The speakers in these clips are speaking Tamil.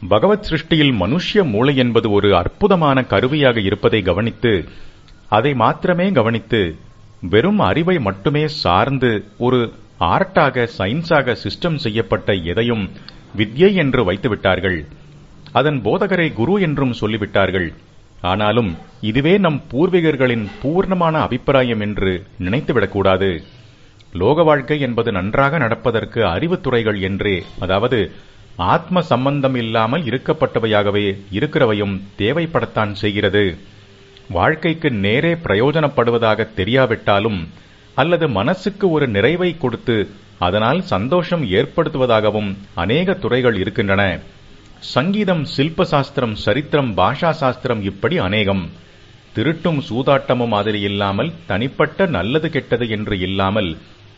பகவத் சிருஷ்டியில் மனுஷ்ய மூளை என்பது ஒரு அற்புதமான கருவியாக இருப்பதை கவனித்து, அதை மாத்திரமே கவனித்து, வெறும் அறிவை மட்டுமே சார்ந்து ஒரு ஆர்ட்டாக, சயின்ஸாக சிஸ்டம் செய்யப்பட்ட எதையும் வித்யை என்று வைத்துவிட்டார்கள். அதன் போதகரை குரு என்றும் சொல்லிவிட்டார்கள். ஆனாலும் இதுவே நம் பூர்வீகர்களின் பூர்ணமான அபிப்பிராயம் என்று நினைத்துவிடக்கூடாது. லோக வாழ்க்கை என்பது நன்றாக நடப்பதற்கு அறிவுத்துறைகள் என்றே, அதாவது ஆத்ம சம்பந்தம் இல்லாமல் இருக்கப்பட்டவையாகவே இருக்கிறவையும் தேவைப்படத்தான் செய்கிறது. வாழ்க்கைக்கு நேரே பிரயோஜனப்படுவதாக தெரியாவிட்டாலும், அல்லது மனசுக்கு ஒரு நிறைவை கொடுத்து அதனால் சந்தோஷம் ஏற்படுத்துவதாகவும் அநேக துறைகள் இருக்கின்றன. சங்கீதம், சில்ப சாஸ்திரம், சரித்திரம், பாஷா சாஸ்திரம், இப்படி அநேகம். திருட்டும் சூதாட்டமும் மாதிரி இல்லாமல், தனிப்பட்ட நல்லது கெட்டது என்று இல்லாமல்,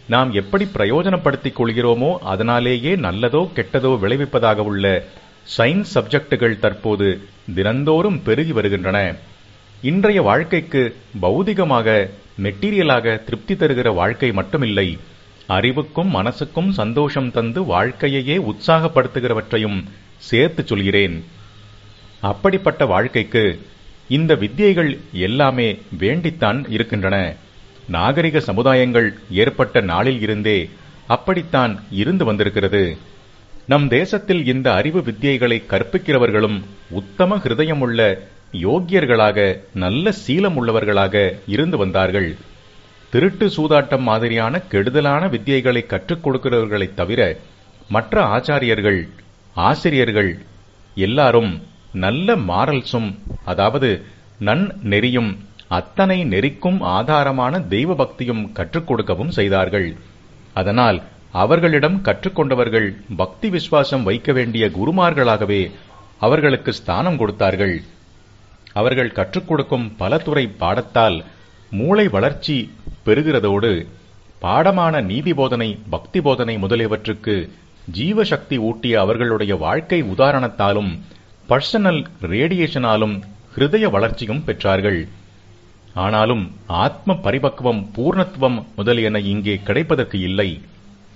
நாம் எப்படி பிரயோஜனப்படுத்திக் கொள்கிறோமோ அதனாலேயே நல்லதோ கெட்டதோ விளைவிப்பதாக உள்ள சயின்ஸ் சப்ஜெக்டுகள் தற்போது தினந்தோறும் பெருகி வருகின்றன. இன்றைய வாழ்க்கைக்கு பௌதிகமாக, மெட்டீரியலாக திருப்தி தருகிற வாழ்க்கை மட்டுமில்லை, அறிவுக்கும் மனசுக்கும் சந்தோஷம் தந்து வாழ்க்கையையே உற்சாகப்படுத்துகிறவற்றையும் சேர்த்து சொல்கிறேன். அப்படிப்பட்ட வாழ்க்கைக்கு இந்த வித்யைகள் எல்லாமே வேண்டித்தான் இருக்கின்றன. நாகரிக சமுதாயங்கள் ஏற்பட்ட நாளில் இருந்தே அப்படித்தான் இருந்து வந்திருக்கிறது. நம் தேசத்தில் இந்த அறிவு வித்யைகளை கற்பிக்கிறவர்களும் உத்தம ஹிருதயமுள்ள யோக்கியர்களாக, நல்ல சீலம் உள்ளவர்களாக இருந்து வந்தார்கள். திருட்டு சூதாட்டம் மாதிரியான கெடுதலான வித்யைகளை கற்றுக் கொடுக்கிறவர்களைத் தவிர மற்ற ஆச்சாரியர்கள், ஆசிரியர்கள் எல்லாரும் நல்ல மாரல்ஸும், அதாவது நன்னெறியும், அத்தனை நெறிக்கும் ஆதாரமான தெய்வ பக்தியும் கற்றுக் கொடுக்கவும் செய்தார்கள். அதனால் அவர்களிடம் கற்றுக்கொண்டவர்கள் பக்தி விசுவாசம் வைக்க வேண்டிய குருமார்களாகவே அவர்களுக்கு ஸ்தானம் கொடுத்தார்கள். அவர்கள் கற்றுக் கொடுக்கும் பல துறை பாடத்தால் மூளை வளர்ச்சி பெறுகிறதோடு, பாடமான நீதி போதனை, பக்தி போதனை முதலியவற்றுக்கு ஜீவசக்தி ஊட்டிய அவர்களுடைய வாழ்க்கை உதாரணத்தாலும் பர்சனல் ரேடியேஷனாலும் ஹிருதய வளர்ச்சியும் பெற்றார்கள். ஆனாலும் ஆத்ம பரிபக்குவம், பூர்ணத்துவம் முதலியன இங்கே கிடைப்பதற்கு இல்லை.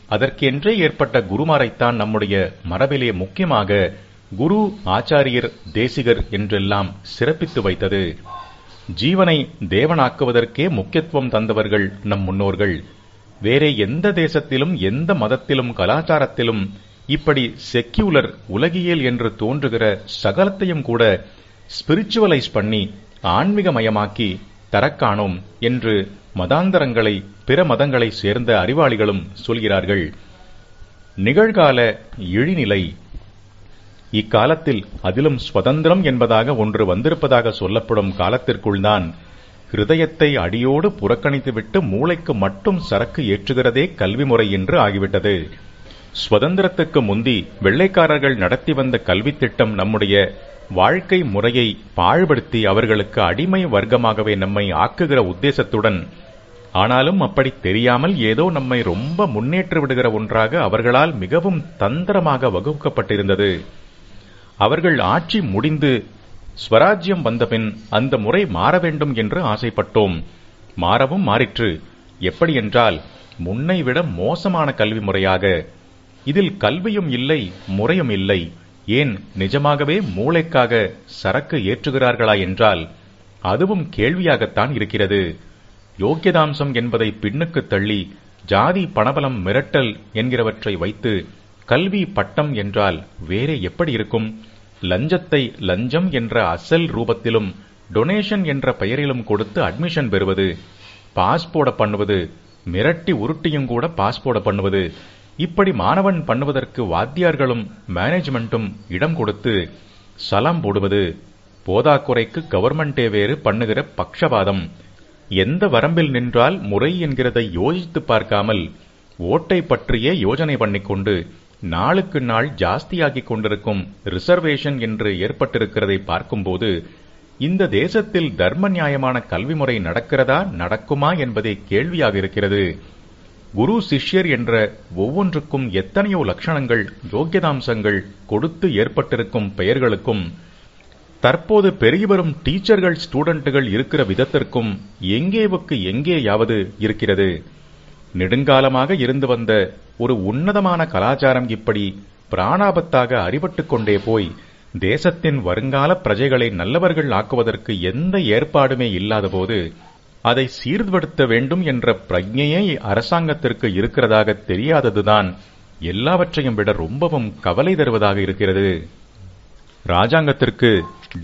அதற்கென்றே ஏற்பட்ட குருமாரைத்தான் நம்முடைய மரபிலே முக்கியமாக குரு, ஆச்சாரியர், தேசிகர் என்றெல்லாம் சிறப்பித்து வைத்தது. ஜீவனை தேவனாக்குவதற்கே முக்கியத்துவம் தந்தவர்கள் நம் முன்னோர்கள். வேறே எந்த தேசத்திலும், எந்த மதத்திலும், கலாச்சாரத்திலும் இப்படி செக்யூலர், உலகியல் என்று தோன்றுகிற சகலத்தையும் கூட ஸ்பிரிச்சுவலைஸ் பண்ணி ஆன்மீகமயமாக்கி தரக்காணோம் என்று மதாந்தரங்களை, பிற மதங்களை சேர்ந்த அறிவாளிகளும் சொல்கிறார்கள். நிகழ்கால இழிநிலை. இக்காலத்தில் அதிலும் சுதந்திரம் என்பதாக ஒன்று வந்திருப்பதாக சொல்லப்படும் காலத்திற்குள்தான் ஹிருதயத்தை அடியோடு புறக்கணித்துவிட்டு மூளைக்கு மட்டும் சரக்கு ஏற்றுகிறதே கல்வி முறை என்று ஆகிவிட்டது. சுதந்திரத்துக்கு முந்தி வெள்ளைக்காரர்கள் நடத்தி வந்த கல்வித் திட்டம் நம்முடைய வாழ்க்கை முறையை பாழ்படுத்தி அவர்களுக்கு அடிமை வர்க்கமாகவே நம்மை ஆக்குகிற உத்தேசத்துடன், ஆனாலும் அப்படி தெரியாமல் ஏதோ நம்மை ரொம்ப முன்னேற்றி விடுகிற ஒன்றாக அவர்களால் மிகவும் தந்திரமாக வகுக்கப்பட்டிருந்தது. அவர்கள் ஆட்சி முடிந்து ஸ்வராஜ்யம் வந்தபின் அந்த முறை மாற வேண்டும் என்று ஆசைப்பட்டோம். மாறவும் மாறிற்று. எப்படி என்றால், முன்னை விட மோசமான கல்வி முறையாக. இதில் கல்வியும் இல்லை, முறையும் இல்லை. ஏன், நிஜமாகவே மூளைக்காக சரக்கு ஏற்றுகிறார்களா என்றால் அதுவும் கேள்வியாகத்தான் இருக்கிறது. யோக்கியதாம்சம் என்பதை பின்னுக்கு தள்ளி ஜாதி, பணபலம், மிரட்டல் என்கிறவற்றை வைத்து கல்வி பட்டம் என்றால் வேறே எப்படி இருக்கும்? லஞ்சத்தை லஞ்சம் என்ற அசல் ரூபத்திலும் டொனேஷன் என்ற பெயரிலும் கொடுத்து அட்மிஷன் பெறுவது, பாஸ் போட பண்ணுவது, மிரட்டி உருட்டியும் கூட பாஸ் போட பண்ணுவது, இப்படி மாணவன் பண்ணுவதற்கு வாத்தியார்களும் மேனேஜ்மெண்ட்டும் இடம் கொடுத்து சலாம் போடுவது, போதாக்குறைக்கு கவர்மெண்டே வேறு பண்ணுகிற பக்ஷபாதம், எந்த வரம்பில் நின்றால் முறை என்கிறதை யோசித்து பார்க்காமல் ஓட்டை பற்றியே யோஜனை பண்ணிக்கொண்டு நாளுக்கு நாள் ஜாஸ்தியாகிக் கொண்டிருக்கும் ரிசர்வேஷன் என்று ஏற்பட்டிருக்கிறதை பார்க்கும்போது இந்த தேசத்தில் தர்ம நியாயமான கல்வி முறை நடக்கிறதா, நடக்குமா என்பதே கேள்வியாக இருக்கிறது. குரு, சிஷ்யர் என்ற ஒவ்வொன்றுக்கும் எத்தனையோ லட்சணங்கள், யோக்கியதாம்சங்கள் கொடுத்து ஏற்பட்டிருக்கும் பெயர்களுக்கும் தற்போது பெருகி வரும் டீச்சர்கள், ஸ்டூடெண்ட்டுகள் இருக்கிற விதத்திற்கும் எங்கேவுக்கு எங்கேயாவது இருக்கிறது. நெடுங்காலமாக இருந்து வந்த ஒரு உன்னதமான கலாச்சாரம் இப்படி பிராணாபத்தாக அறிபட்டுக் கொண்டே போய் தேசத்தின் வருங்கால பிரஜைகளை நல்லவர்கள் ஆக்குவதற்கு எந்த ஏற்பாடுமே இல்லாதபோது அதை சீர்படுத்த வேண்டும் என்ற பிரஜையே அரசாங்கத்திற்கு இருக்கிறதாக தெரியாததுதான் எல்லாவற்றையும் விட ரொம்பவும் கவலை தருவதாக இருக்கிறது. ராஜாங்கத்திற்கு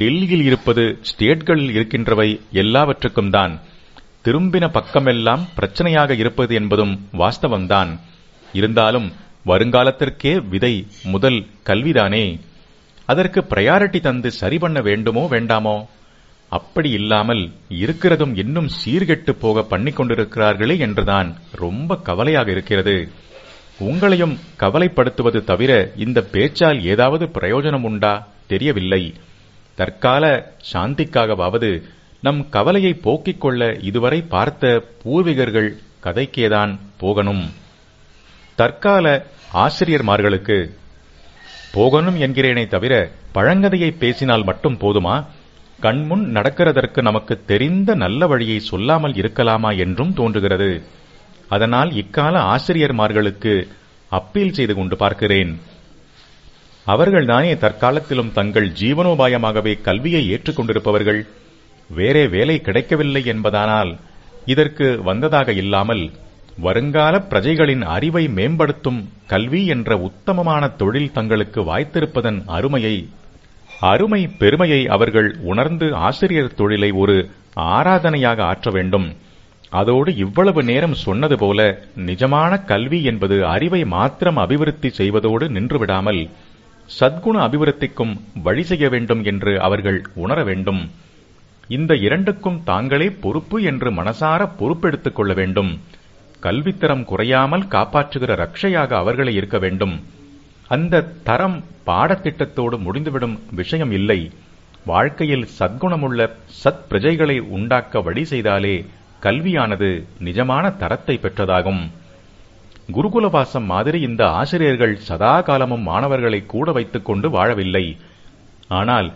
டெல்லியில் இருப்பது ஸ்டேட்களில் இருக்கின்றவை எல்லாவற்றுக்கும் தான். திரும்பின பக்கமெல்லாம் பிரச்சனையாக இருப்பது என்பதும் வாஸ்தவம்தான். இருந்தாலும் வருங்காலத்திற்கே விதை முதல் கல்விதானே. அதற்கு பிரையாரிட்டி தந்து சரி பண்ண வேண்டுமோ வேண்டாமோ? அப்படி இல்லாமல் இருக்கிறதும் இன்னும் சீர்கெட்டு போக பண்ணிக் கொண்டிருக்கிறார்களே என்றுதான் ரொம்ப கவலையாக இருக்கிறது. உங்களையும் கவலைப்படுத்துவது தவிர இந்த பேச்சால் ஏதாவது பிரயோஜனம் உண்டா தெரியவில்லை. தற்கால சாந்திக்காகவாவது நம் கவலையை போக்கிக் கொள்ள இதுவரை பார்த்த பூர்வீகர்கள் கதைக்கேதான் போகணும். தற்கால ஆசிரியர்மார்களுக்கு போகணும் என்கிறேனே தவிர பழங்கதையை பேசினால் மட்டும் போதுமா? கண்முன் நடக்கிறதற்கு நமக்கு தெரிந்த நல்ல வழியை சொல்லாமல் இருக்கலாமா என்றும் தோன்றுகிறது. அதனால் இக்கால ஆசிரியர்மார்களுக்கு அப்பீல் செய்து கொண்டு பார்க்கிறேன். அவர்கள்தானே தற்காலத்திலும் தங்கள் ஜீவனோபாயமாகவே கல்வியை ஏற்றுக்கொண்டிருப்பவர்கள். வேறே வேலை கிடைக்கவில்லை என்பதானால் இதற்கு வந்ததாக இல்லாமல் வருங்கால பிரஜைகளின் அறிவை மேம்படுத்தும் கல்வி என்ற உத்தமமான தொழில் தங்களுக்கு வாய்த்திருப்பதன் அருமை பெருமையை அவர்கள் உணர்ந்து ஆசிரியர் தொழிலை ஒரு ஆராதனையாக ஆற்ற வேண்டும். அதோடு இவ்வளவு நேரம் சொன்னது போல நிஜமான கல்வி என்பது அறிவை மாத்திரம் அபிவிருத்தி செய்வதோடு நின்றுவிடாமல் சத்குண அபிவிருத்திக்கும் வழி செய்ய வேண்டும் என்று அவர்கள் உணர வேண்டும். இந்த இரண்டுக்கும் தாங்களே பொறுப்பு என்று மனசார பொறுப்பெடுத்துக் கொள்ள வேண்டும். கல்வித்தரம் குறையாமல் காப்பாற்றுகிற ரட்சையாக அவர்களே இருக்க வேண்டும். அந்த தரம் பாடத்திட்டத்தோடு முடிந்துவிடும் விஷயம் இல்லை. வாழ்க்கையில் சத்குணமுள்ள சத் பிரஜைகளை உண்டாக்க வழி செய்தாலே கல்வியானது நிஜமான தரத்தை பெற்றதாகும். குருகுலவாசம் மாதிரி இந்த ஆசிரியர்கள் சதா காலமும் மாணவர்களை கூட வைத்துக் கொண்டு வாழவில்லை. ஆனால்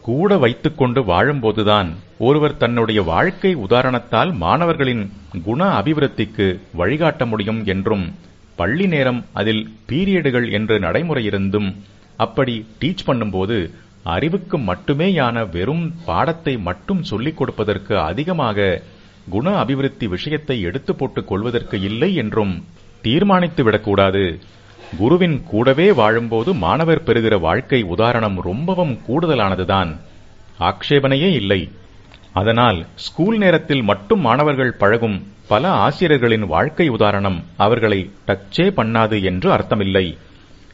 கூட வைத்துக் கொண்டு வாழும்போதுதான் ஒருவர் தன்னுடைய வாழ்க்கை உதாரணத்தால் மாணவர்களின் குண அபிவிருத்திக்கு வழிகாட்ட முடியும் என்றும், பள்ளி நேரம் அதில் பீரியடுகள் என்று நடைமுறை இருந்தும் அப்படி டீச் பண்ணும்போது அறிவுக்கு மட்டுமேயான வெறும் பாடத்தை மட்டும் சொல்லிக் கொடுப்பதற்கு அதிகமாக குண அபிவிருத்தி விஷயத்தை எடுத்து போட்டுக் கொள்வதற்கு இல்லை என்றும் தீர்மானித்து விடக்கூடாது. குருவின் கூடவே வாழும்போது மாணவர் பெறுகிற வாழ்க்கை உதாரணம் ரொம்பவும் கூடுதலானதுதான். ஆக்ஷேபனையே இல்லை. அதனால் ஸ்கூல் நேரத்தில் மட்டும் மாணவர்கள் பழகும் பல ஆசிரியர்களின் வாழ்க்கை உதாரணம் அவர்களை டச்சே பண்ணாது என்று அர்த்தமில்லை.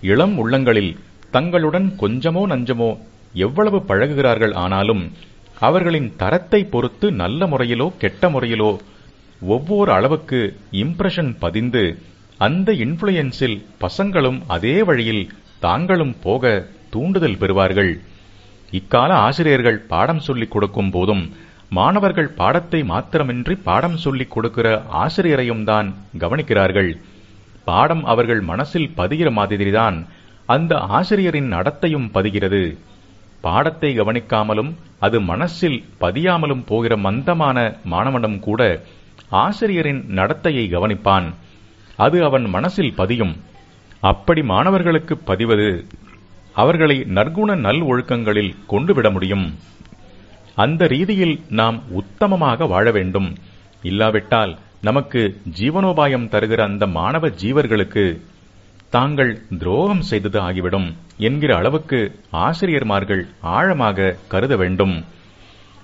இளம் உள்ளங்களில் தங்களுடன் கொஞ்சமோ நஞ்சமோ எவ்வளவு பழகுகிறார்கள் ஆனாலும் அவர்களின் தரத்தை பொறுத்து நல்ல முறையிலோ கெட்ட முறையிலோ ஒவ்வொரு அளவுக்கு இம்ப்ரெஷன் பதிந்து அந்த இன்ஃப்ளூயன்ஸில் பசங்களும் அதே வழியில் தாங்களும் போக தூண்டுதல் பெறுவார்கள். இக்கால ஆசிரியர்கள் பாடம் சொல்லிக் கொடுக்கும் போதும் மாணவர்கள் பாடத்தை மாத்திரமின்றி பாடம் சொல்லிக் கொடுக்கிற ஆசிரியரையும் தான் கவனிக்கிறார்கள். பாடம் அவர்கள் மனசில் பதிகிற மாதிரிதான் அந்த ஆசிரியரின் நடத்தையும் பதிகிறது. பாடத்தை கவனிக்காமலும் அது மனசில் பதியாமலும் போகிற மந்தமான மாணவனும் கூட ஆசிரியரின் நடத்தையை கவனிப்பான். அது அவன் மனசில் பதியும். அப்படி மாணவர்களுக்கு பதிவது அவர்களை நற்குண நல் ஒழுக்கங்களில் கொண்டுவிட முடியும். அந்த ரீதியில் நாம் உத்தமமாக வாழ வேண்டும். இல்லாவிட்டால் நமக்கு ஜீவனோபாயம் தருகிற அந்த மாணவ ஜீவர்களுக்கு தாங்கள் துரோகம் செய்தது ஆகிவிடும் என்கிற அளவுக்கு ஆசிரியர்மார்கள் ஆழமாக கருத வேண்டும்.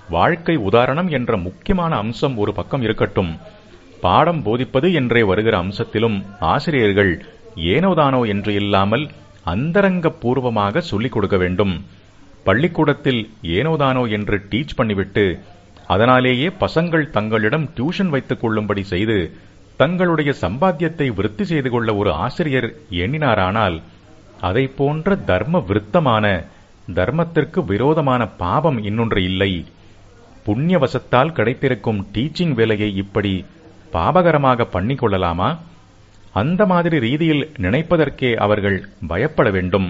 வாழ்க்கை உதாரணம் என்ற முக்கியமான அம்சம் ஒரு பக்கம் இருக்கட்டும். பாடம் போதிப்பது என்றே வருகிற அம்சத்திலும் ஆசிரியர்கள் ஏனோதானோ என்று இல்லாமல் அந்தரங்க பூர்வமாக சொல்லிக் கொடுக்க வேண்டும். பள்ளிக்கூடத்தில் ஏனோதானோ என்று டீச் பண்ணிவிட்டு அதனாலேயே பசங்கள் தங்களிடம் டியூஷன் வைத்துக் கொள்ளும்படி செய்து தங்களுடைய சம்பாத்தியத்தை விருத்தி செய்து கொள்ள ஒரு ஆசிரியர் எண்ணினாரானால் அதை போன்ற தர்ம விருத்தமான தர்மத்திற்கு விரோதமான பாபம் இன்னொன்று இல்லை. புண்ணியவசத்தால் கிடைத்திருக்கும் டீச்சிங் வேலையை இப்படி பாபகரமாக பண்ணிக்கொள்ளலாமா? அந்த மாதிரி ரீதியில் நினைப்பதற்கே அவர்கள் பயப்பட வேண்டும்.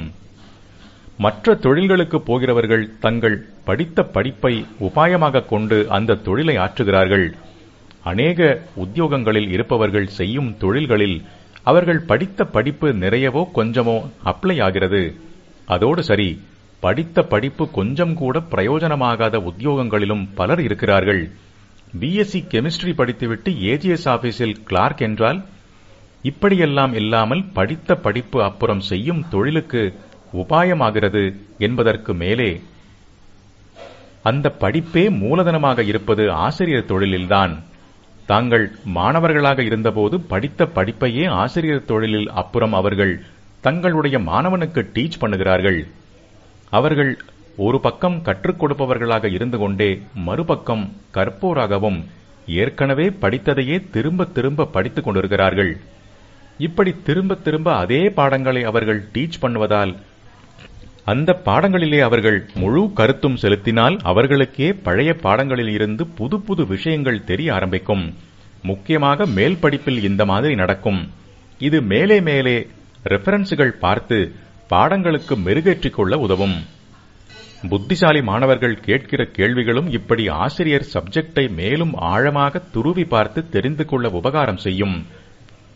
மற்ற தொழில்களுக்கு போகிறவர்கள் தங்கள் படித்த படிப்பை உபாயமாக கொண்டு அந்த தொழிலை ஆற்றுகிறார்கள். அநேக உத்தியோகங்களில் இருப்பவர்கள் செய்யும் தொழில்களில் அவர்கள் படித்த படிப்பு நிறையவோ கொஞ்சமோ அப்ளை ஆகிறது. அதோடு சரி, படித்த படிப்பு கொஞ்சம் கூட பிரயோஜனமாகாத உத்தியோகங்களிலும் பலர் இருக்கிறார்கள். பிஎஸ்சி கெமிஸ்ட்ரி படித்துவிட்டு ஏஜிஎஸ் ஆபீஸில் கிளார்க் என்றால், இப்படியெல்லாம் இல்லாமல் படித்த படிப்பு அப்புறம் செய்யும் தொழிலுக்கு உபாயமாகிறது என்பதற்கு மேலே அந்த படிப்பே மூலதனமாக இருப்பது ஆசிரியர் தொழிலில்தான். தாங்கள் மாணவர்களாக இருந்தபோது படித்த படிப்பையே ஆசிரியர் தொழிலில் அப்புறம் அவர்கள் தங்களுடைய மாணவனுக்கு டீச் பண்ணுகிறார்கள். அவர்கள் ஒரு பக்கம் கற்றுக் கொடுப்பவர்களாக இருந்து கொண்டே மறுபக்கம் கற்போராகவும் ஏற்கனவே படித்ததையே திரும்ப திரும்ப படித்துக் கொண்டிருக்கிறார்கள். இப்படி திரும்ப திரும்ப அதே பாடங்களை அவர்கள் டீச் பண்ணுவதால் அந்த பாடங்களிலே அவர்கள் முழு கருத்தும் செலுத்தினால் அவர்களுக்கே பழைய பாடங்களில் இருந்து புது புது விஷயங்கள் தெரிய ஆரம்பிக்கும். முக்கியமாக மேல் படிப்பில் இந்த மாதிரி நடக்கும். இது மேலே மேலே ரெஃபரன்ஸ்கள் பார்த்து பாடங்களுக்கு மெருகேற்றிக் கொள்ள உதவும். புத்திசாலி மாணவர்கள் கேட்கிற கேள்விகளும் இப்படி ஆசிரியர் சப்ஜெக்டை மேலும் ஆழமாக துருவி பார்த்து தெரிந்து கொள்ள உபகாரம் செய்யும்.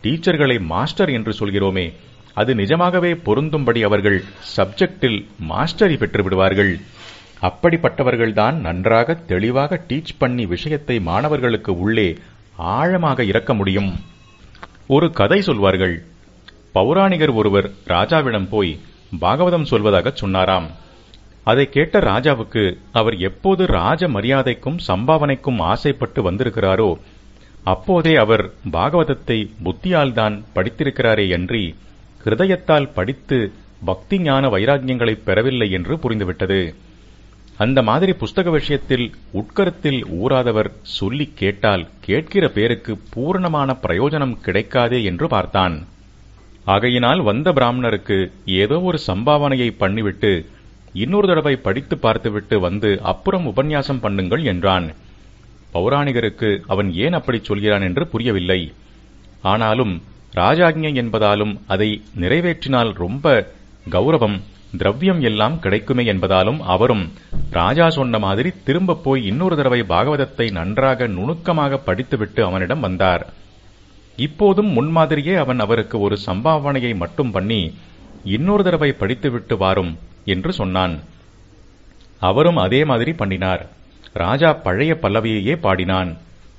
டீச்சர்களை மாஸ்டர் என்று சொல்கிறோமே, அது நிஜமாகவே பொருந்தும்படி அவர்கள் சப்ஜெக்டில் மாஸ்டரி பெற்று விடுவார்கள். அப்படிப்பட்டவர்கள்தான் நன்றாக தெளிவாக டீச் பண்ணி விஷயத்தை மாணவர்களுக்கு உள்ளே ஆழமாக இறக்க முடியும். ஒரு கதை சொல்வார்கள். பௌராணிகர் ஒருவர் ராஜாவிடம் போய் பாகவதம் சொல்வதாக சொன்னாராம். அதை கேட்ட ராஜாவுக்கு அவர் எப்போது ராஜ மரியாதைக்கும் சம்பாவனைக்கும் ஆசைப்பட்டு வந்திருக்கிறாரோ அப்போதே அவர் பாகவதத்தை புத்தியால்தான் படித்திருக்கிறாரே அன்றி ஹிருதயத்தால் படித்து பக்தி ஞான வைராக்கியங்களை பெறவில்லை என்று புரிந்துவிட்டது. அந்த மாதிரி புஸ்தக விஷயத்தில் உட்கருத்தில் ஊறாதவர் சொல்லி கேட்டால் கேட்கிற பேருக்கு பூரணமான பிரயோஜனம் கிடைக்காதே என்று பார்த்தான். ஆகையினால் வந்த பிராமணருக்கு ஏதோ ஒரு சம்பாவனையை பண்ணிவிட்டு இன்னொரு தடவை படித்து பார்த்துவிட்டு வந்து அப்புறம் உபன்யாசம் பண்ணுங்கள் என்றான். பௌராணிகருக்கு அவன் ஏன் அப்படி சொல்கிறான் என்று புரியவில்லை. ஆனாலும் ராஜாஜ்ஞை என்பதாலும் அதை நிறைவேற்றினால் ரொம்ப கௌரவம் திரவியம் எல்லாம் கிடைக்குமே என்பதாலும் அவரும் ராஜா சொன்ன மாதிரி திரும்ப போய் இன்னொரு தடவை பாகவதத்தை நன்றாக நுணுக்கமாக படித்துவிட்டு அவனிடம் வந்தார். இப்போதும் முன்மாதிரியே அவன் அவருக்கு ஒரு சம்பாவனையை மட்டும் பண்ணி இன்னொரு தடவை படித்துவிட்டு வாரும் என்று சொன்னான். அவரும் அதே மாதிரி பண்ணினார். ராஜா பழைய பல்லவியையே பாடினான்.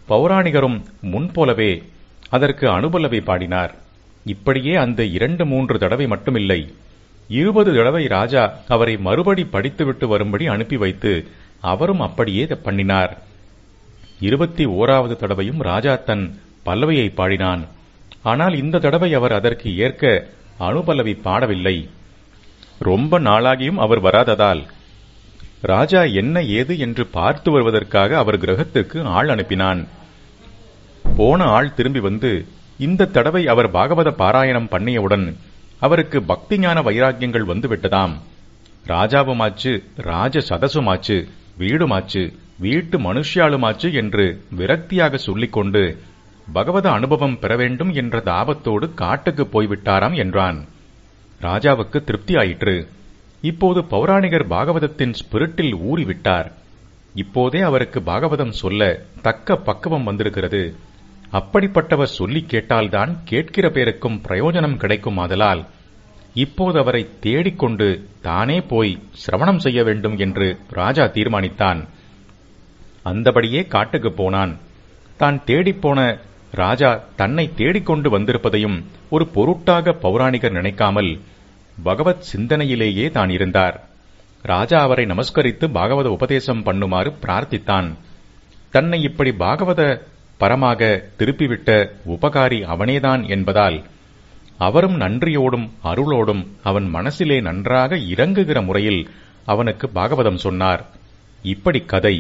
பௌராணிகரும் முன்போலவே அதற்கு அனுபல்லவி பாடினார். இப்படியே அந்த 2-3 தடவை மட்டுமில்லை, 20 தடவை ராஜா அவரை மறுபடி படித்துவிட்டு வரும்படி அனுப்பி வைத்து அவரும் அப்படியே பண்ணினார். 21வது தடவையும் ராஜா தன் பல்லவியை பாடினான். ஆனால் இந்த தடவை அவர் அதற்கு ஏற்க அனுபல்லவி பாடவில்லை. ரொம்ப நாளாகியும் அவர் வராததால் ராஜா என்ன ஏது என்று பார்த்து வருவதற்காக அவர் கிரகத்துக்கு ஆள் அனுப்பினான். போன ஆள் திரும்பி வந்து இந்த தடவை அவர் பாகவத பாராயணம் பண்ணியவுடன் அவருக்கு பக்தி ஞான வைராக்கியங்கள் வந்துவிட்டதாம். ராஜாவுமாச்சு, ராஜ சதசுமாச்சு, வீடுமாச்சு, வீட்டு மனுஷ்யாளுமாச்சு என்று விரக்தியாக சொல்லிக்கொண்டு பகவத அனுபவம் பெற வேண்டும் என்ற தாபத்தோடு காட்டுக்கு போய்விட்டாராம் என்றான். ராஜாவுக்கு திருப்தியாயிற்று. இப்போது பௌராணிகர் பாகவதத்தின் ஸ்பிரிட்டில் ஊறிவிட்டார். இப்போதே அவருக்கு பாகவதம் சொல்ல தக்க பக்குவம் வந்திருக்கிறது. அப்படிப்பட்டவர் சொல்லி கேட்டால்தான் கேட்கிற பேருக்கும் பிரயோஜனம் கிடைக்கும். ஆதலால் இப்போது அவரை தேடிக்கொண்டு தானே போய் சிரவணம் செய்ய வேண்டும் என்று ராஜா தீர்மானித்தான். அந்தபடியே காட்டுக்கு போனான். தான் தேடிப்போன ராஜா தன்னை தேடிக்கொண்டு வந்திருப்பதையும் ஒரு பொருட்டாக பௌராணிகர் நினைக்காமல் பகவத் சிந்தனையிலேயே தான் இருந்தார். ராஜா அவரை நமஸ்கரித்து பாகவத உபதேசம் பண்ணுமாறு பிரார்த்தித்தான். தன்னை இப்படி பாகவத பரமாக திருப்பிவிட்ட உபகாரி அவனேதான் என்பதால் அவரும் நன்றியோடும் அருளோடும் அவன் மனசிலே நன்றாக இறங்குகிற முறையில் அவனுக்கு பாகவதம் சொன்னார். இப்படி கதை